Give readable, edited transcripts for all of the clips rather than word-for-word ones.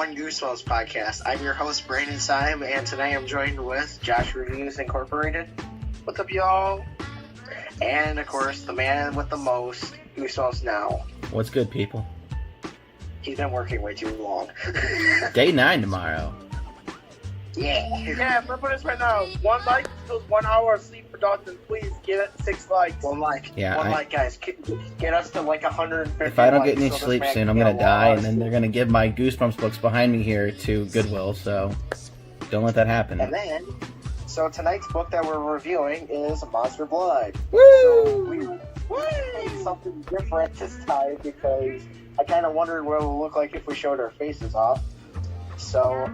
One Goosebumps podcast. I'm your host, Brandon Sime, and today I'm joined with Josh Reviews Incorporated. What's up, y'all? And, of course, the man with the most, Goosebumps Now. What's good, people? He's been working way too long. Day 9 tomorrow. Yeah, remember this right now. 1 like equals 1 hour of sleep production. Please get it 6 likes. One like, guys. Get us to like 150. If I don't get any likes, sleep soon, I'm gonna die, and then they're gonna give my Goosebumps books behind me here to Goodwill, so don't let that happen. And then, so tonight's book that we're reviewing is Monster Blood. Woo! So we did something different this time because I kind of wondered what it would look like if we showed our faces off. So,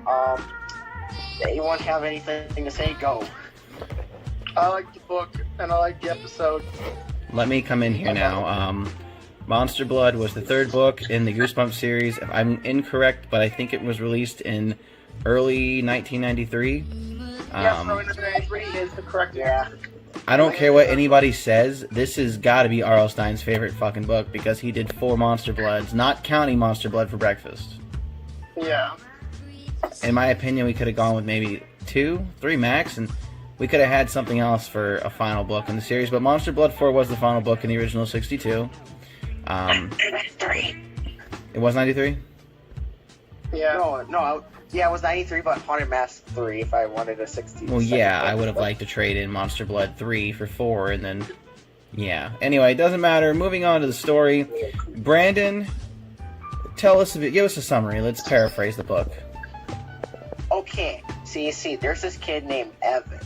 anyone have anything to say? Go. I like the book, and I like the episode. Let me come in here now. Monster Blood was the 3rd book in the Goosebumps series. If I'm incorrect, but I think it was released in early 1993. Yes, early 1993 is the correct answer. I don't care what anybody says, this has got to be R.L. Stein's favorite fucking book because he did 4 Monster Bloods, not counting Monster Blood for breakfast. Yeah. In my opinion, we could have gone with maybe 2, 3 max, and we could have had something else for a final book in the series. But Monster Blood 4 was the final book in the original 62. 93. It was 93? Yeah. No. Yeah, it was 93, but Haunted Mask 3 if I wanted a 60. Well, yeah, I would have liked to trade in Monster Blood 3 for 4, and then, yeah. Anyway, it doesn't matter. Moving on to the story. Brandon, tell us give us a summary. Let's paraphrase the book. Okay, so you see, there's this kid named Evan,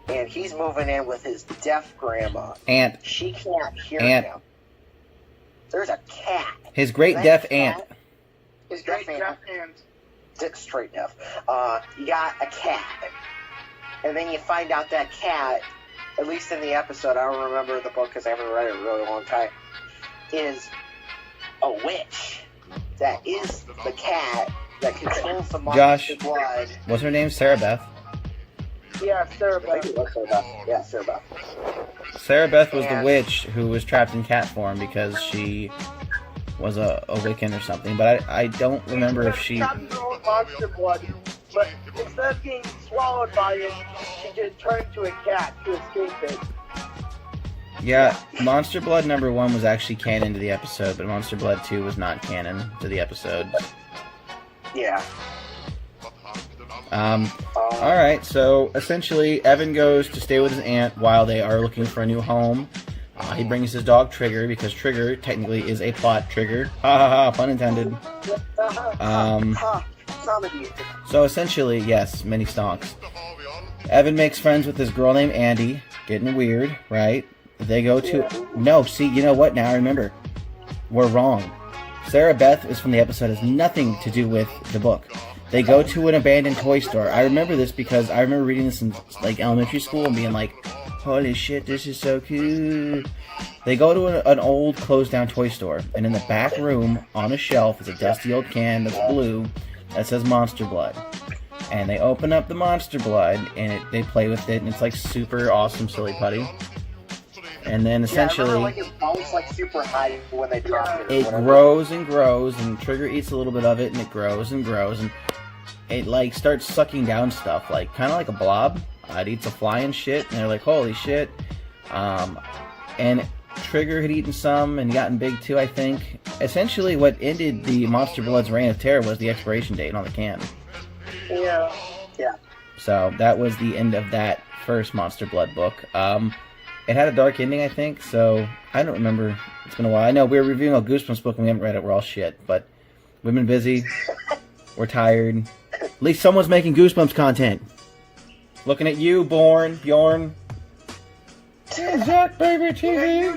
and he's moving in with his deaf grandma. Aunt. She can't hear him. There's a cat. His great deaf aunt. His great deaf aunt. Straight deaf. You got a cat. And then you find out that cat, at least in the episode, I don't remember the book because I haven't read it in a really long time, is a witch. That is the cat that controls the monster blood. What's her name? Sarah Beth? Yeah, Sarah Beth. Yeah, Sarah Beth. Sarah Beth was the witch who was trapped in cat form because she was a Wiccan or something, but I don't remember if she... Monster blood, but instead of being swallowed by it, she just turned into a cat to escape it. Yeah, Monster Blood number 1 was actually canon to the episode, but Monster Blood 2 was not canon to the episode. Yeah. Alright, so essentially Evan goes to stay with his aunt while they are looking for a new home. He brings his dog Trigger, because Trigger technically is a plot trigger. Ha ha ha, pun intended. So essentially, yes, many stonks. Evan makes friends with this girl named Andy, getting weird, right? They go to... No, see, you know what? Now I remember. We're wrong. Sarah Beth is from the episode, has nothing to do with the book. They go to an abandoned toy store. I remember this because I remember reading this in like elementary school and being like, holy shit, this is so cool. They go to an old closed down toy store, and in the back room on a shelf is a dusty old can that's blue that says Monster Blood. And they open up the Monster Blood and they play with it, and it's like super awesome silly putty. And then essentially, I remember, it bounces like super high when they drop it. It grows and grows, and Trigger eats a little bit of it, and it grows and grows, and it like starts sucking down stuff, like kind of like a blob. It eats a fly and shit, and they're like, holy shit. And Trigger had eaten some and gotten big too, I think. Essentially, what ended the Monster Blood's reign of terror was the expiration date on the can. Yeah. So that was the end of that first Monster Blood book. It had a dark ending, I think, so I don't remember. It's been a while. I know we were reviewing a Goosebumps book and we haven't read it. We're all shit, but we've been busy. We're tired. At least someone's making Goosebumps content. Looking at you, Bjorn. Zach, baby, TV.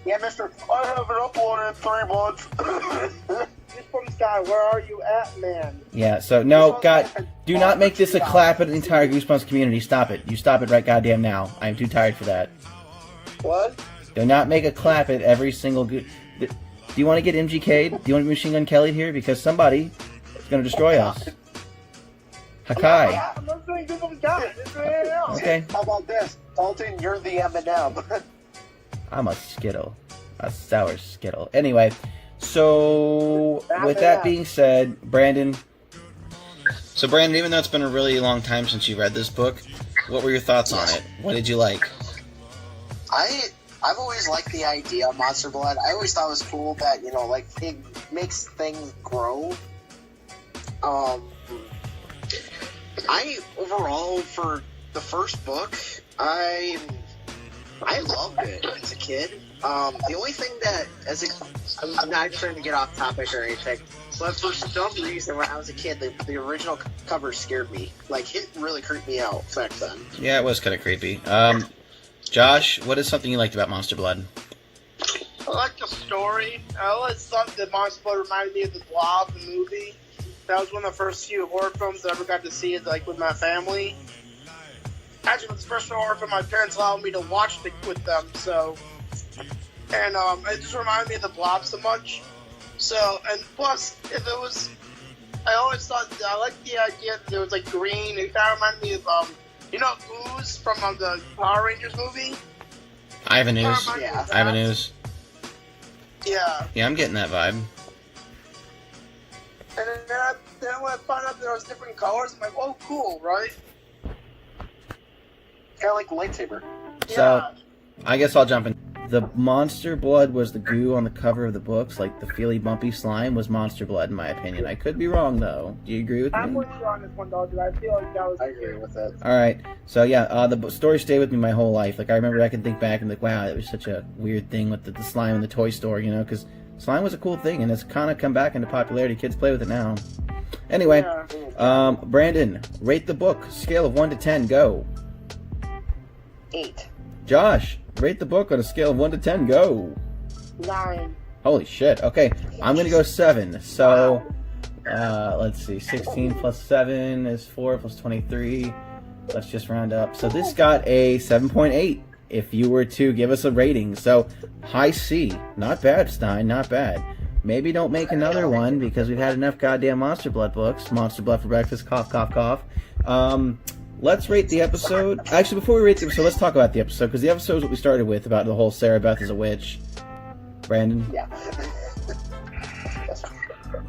Yeah, mister, I haven't uploaded in 3 months. Goosebumps guy, where are you at, man? Yeah, so, no, God, do not make this a clap at the entire Goosebumps community. Stop it. You stop it right goddamn now. I am too tired for that. What? Do not make a clap at every single... Do you want to get MGK'd? Do you want to be Machine Gun Kelly'd here? Because somebody is going to destroy us. Hakai. I'm not doing Goosebumps guy. This is anything else. Okay. How about this? Dalton, you're the M&M. I'm a Skittle. A sour Skittle. Anyway, so with that being said, Brandon, So, Brandon, even though it's been a really long time since you read this book, what were your thoughts on it? What did you like? I've always liked the idea of Monster Blood. I always thought it was cool that, like, it makes things grow. Overall, for the first book, I loved it as a kid. The only thing that, I'm not trying to get off topic or anything, but for some reason, when I was a kid, the original cover scared me. Like, it really creeped me out back then. Yeah, it was kind of creepy. Josh, what is something you liked about Monster Blood? I like the story. I always thought that Monster Blood reminded me of the Blob, the movie. That was one of the first few horror films I ever got to see, like, with my family. Actually, it was the first horror film my parents allowed me to watch with them, so... And, it just reminded me of the Blob so much. So, and plus, if it was... I always thought, I liked the idea that it was, like, green. It kind of reminded me of, Ooze from the Power Rangers movie? Ivan Ooze. Yeah. Ivan Ooze. Yeah. Yeah, I'm getting that vibe. And then when I found out there was different colors, I'm like, oh, cool, right? Kind of like the lightsaber. So, Yeah. I guess I'll jump in. The Monster Blood was the goo on the cover of the books, like the feely, bumpy slime was Monster Blood, in my opinion. I could be wrong, though. Do you agree with I'm me? with you on this one, dog, because I feel like that was... I agree with that. Alright, so yeah, the story stayed with me my whole life. Like, I remember I can think back and like, wow, it was such a weird thing with the slime in the toy store, because slime was a cool thing, and it's kind of come back into popularity. Kids play with it now. Anyway, Yeah. Brandon, rate the book. Scale of 1 to 10, go. 8. Josh, rate the book on a scale of 1 to 10, go. 9. Holy shit. Okay, I'm going to go 7. So, let's see. 16 plus 7 is 4 plus 23. Let's just round up. So this got a 7.8 if you were to give us a rating. So, high C. Not bad, Stein. Not bad. Maybe don't make another one because we've had enough goddamn Monster Blood books. Monster Blood for breakfast. Cough, cough, cough. Let's rate the episode. Actually, before we rate the episode, let's talk about the episode, because the episode is what we started with, about the whole Sarah Beth is a witch. Brandon? Yeah.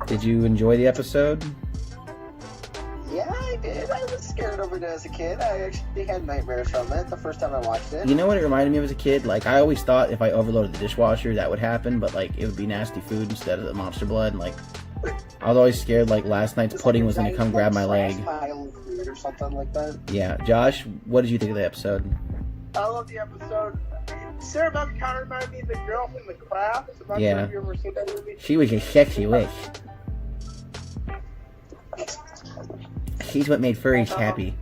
Did you enjoy the episode? Yeah, I did. I was scared of it as a kid. I actually had nightmares from it the first time I watched it. You know what it reminded me of as a kid? Like, I always thought if I overloaded the dishwasher, that would happen, but, like, it would be nasty food instead of the Monster Blood, and, like, I was always scared, like, last night's pudding was going to come grab my leg. Or something like that. Yeah. Josh, what did you think of the episode? I love the episode. Sarah Beth kind of reminded me of the girl from The Craft. I'm not Yeah. sure if you ever seen that movie. She was a sexy witch. She's what made furries happy.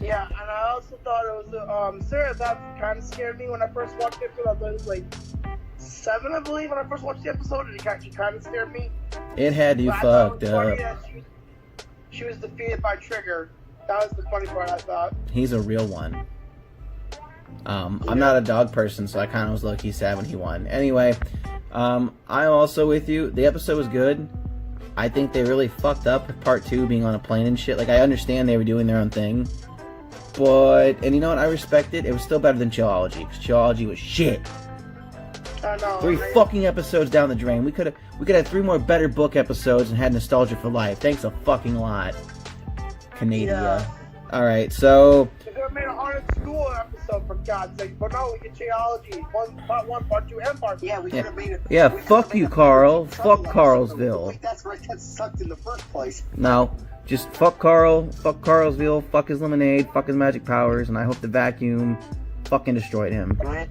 Yeah, and I also thought it was Sarah Beth kind of scared me when I first watched it, because I thought it was like 7, I believe, when I first watched the episode, and she kind of scared me. It had you But I thought fucked it was funny up. that she was defeated by Trigger. That was the funny part, I thought. He's a real one. I'm not a dog person, so I kind of was low-key sad when he won. Anyway, I'm also with you. The episode was good. I think they really fucked up with part 2 being on a plane and shit. Like, I understand they were doing their own thing. But, and you know what, I respect it. It was still better than Chillology, because Chillology was shit. I know. 3 fucking episodes down the drain. We could have 3 more better book episodes and had nostalgia for life. Thanks a fucking lot, Canada. Yeah. Alright, so... They could have made a haunted school episode, for God's sake. But no, we get Geology. Part 1, Part 2, and Part 3. Yeah, we could have made it. Yeah, we could've fuck made you, a Carl. trouble Fuck episode. Carlsville. Like, that's where it got sucked in the first place. No, just fuck Carl, fuck Carlsville, fuck his lemonade, fuck his magic powers, and I hope the vacuum fucking destroyed him. I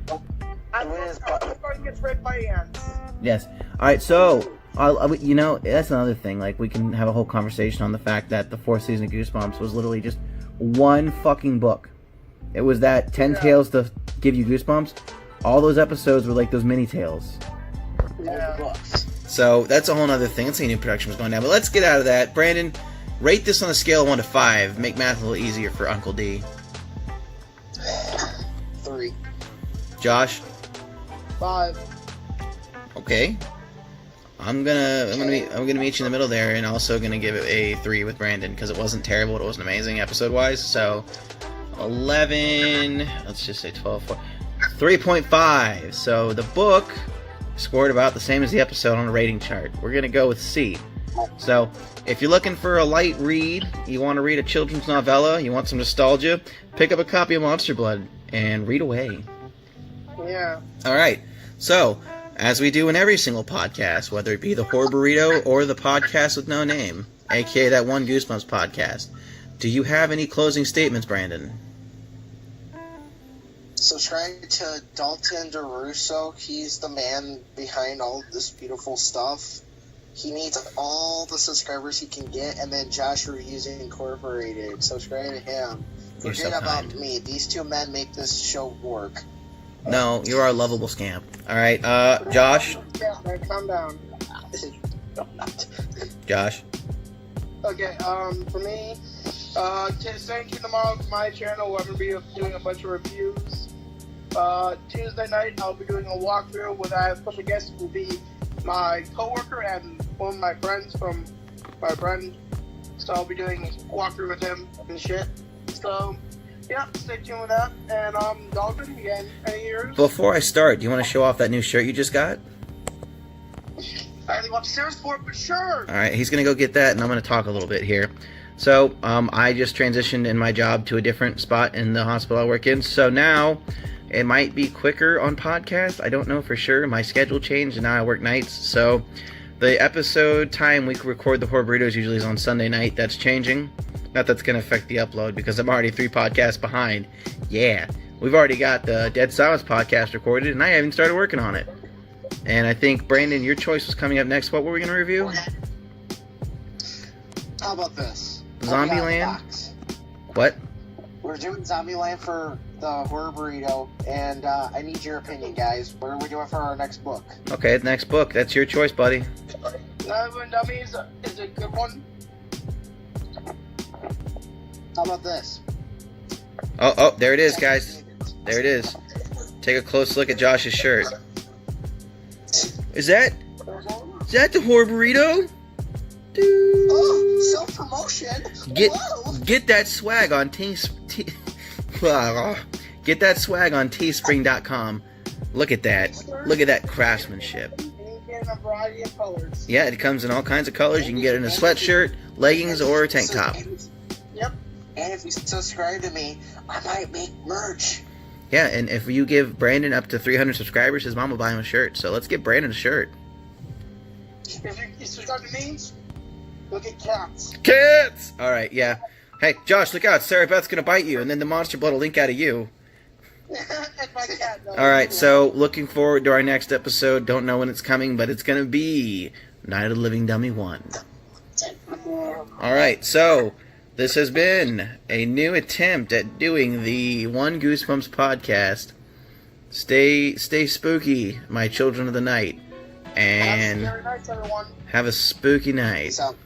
thought he gets raped by ants. Yes. Alright, so, you know, that's another thing. Like, we can have a whole conversation on the fact that the 4th season of Goosebumps was literally just one fucking book. It was that 10 tales to give you goosebumps. All those episodes were like those mini tales. Yeah. Books. So, that's a whole other thing. Let's say new production was going down. But let's get out of that. Brandon, rate this on a scale of 1 to 5. Make math a little easier for Uncle D. 3. Josh? 5. Okay. I'm gonna meet you in the middle there, and also gonna give it a 3 with Brandon, because it wasn't terrible, it wasn't amazing episode wise. So 11, let's just say 12, 3.5. So the book scored about the same as the episode on a rating chart. We're gonna go with C. So, if you're looking for a light read, you want to read a children's novella, you want some nostalgia, pick up a copy of Monster Blood and read away. Yeah. Alright, so, as we do in every single podcast, whether it be the Horror Burrito or the podcast with no name, aka that one Goosebumps podcast, do you have any closing statements, Brandon? Subscribe to Dalton DeRusso. He's the man behind all this beautiful stuff. He needs all the subscribers he can get, and then Josh Reviews Incorporated. Subscribe to him. You're Forget so about kind. me. These two men make this show work. No, you're our lovable scamp. Alright, Josh? Yeah, man, calm down. Josh? Okay, for me, stay tuned tomorrow to my channel where I'm going to be doing a bunch of reviews. Tuesday night, I'll be doing a walkthrough with a special guest who will be my coworker and one of my friends from my friend. So I'll be doing a walkthrough with him and shit. So, yeah, stay tuned with that. And, Dalton, again, any years? Before I start, do you want to show off that new shirt you just got? I have to go upstairs for it, but sure. Alright, he's going to go get that, and I'm going to talk a little bit here. So, I just transitioned in my job to a different spot in the hospital I work in, so now it might be quicker on podcast. I don't know for sure. My schedule changed, and now I work nights, so the episode time we record the Horror Burritos usually is on Sunday night. That's changing. Not that's going to affect the upload, because I'm already 3 podcasts behind. Yeah, we've already got the Dead Silence podcast recorded, and I haven't started working on it. And I think, Brandon, your choice was coming up next. What were we going to review? How about this? Zombieland? What? We're doing Zombieland for the Horror Burrito, and I need your opinion, guys. What are we doing for our next book? Okay, the next book. That's your choice, buddy. Night of Dummies is a good one. How about this? Oh, there it is, guys. There it is. Take a close look at Josh's shirt. Is that the Horror Burrito? Dude. Oh, self-promotion. Get that swag on get that swag on teespring.com. Look at that. Look at that craftsmanship. You can get in a variety of colors. Yeah, it comes in all kinds of colors. You can get it in a sweatshirt, leggings, or a tank top. Yep. And if you subscribe to me, I might make merch. Yeah, and if you give Brandon up to 300 subscribers, his mom will buy him a shirt. So let's get Brandon a shirt. If you subscribe to me, look at cats. Cats! Alright, yeah. Hey, Josh, look out. Sarah Beth's gonna bite you, and then the monster blood will link out of you. And my cat. Alright, so looking forward to our next episode. Don't know when it's coming, but it's gonna be Night of the Living Dummy 1. Alright, so this has been a new attempt at doing the One Goosebumps podcast. Stay spooky, my children of the night. And Have a scary night, everyone. have a spooky night. Peace out.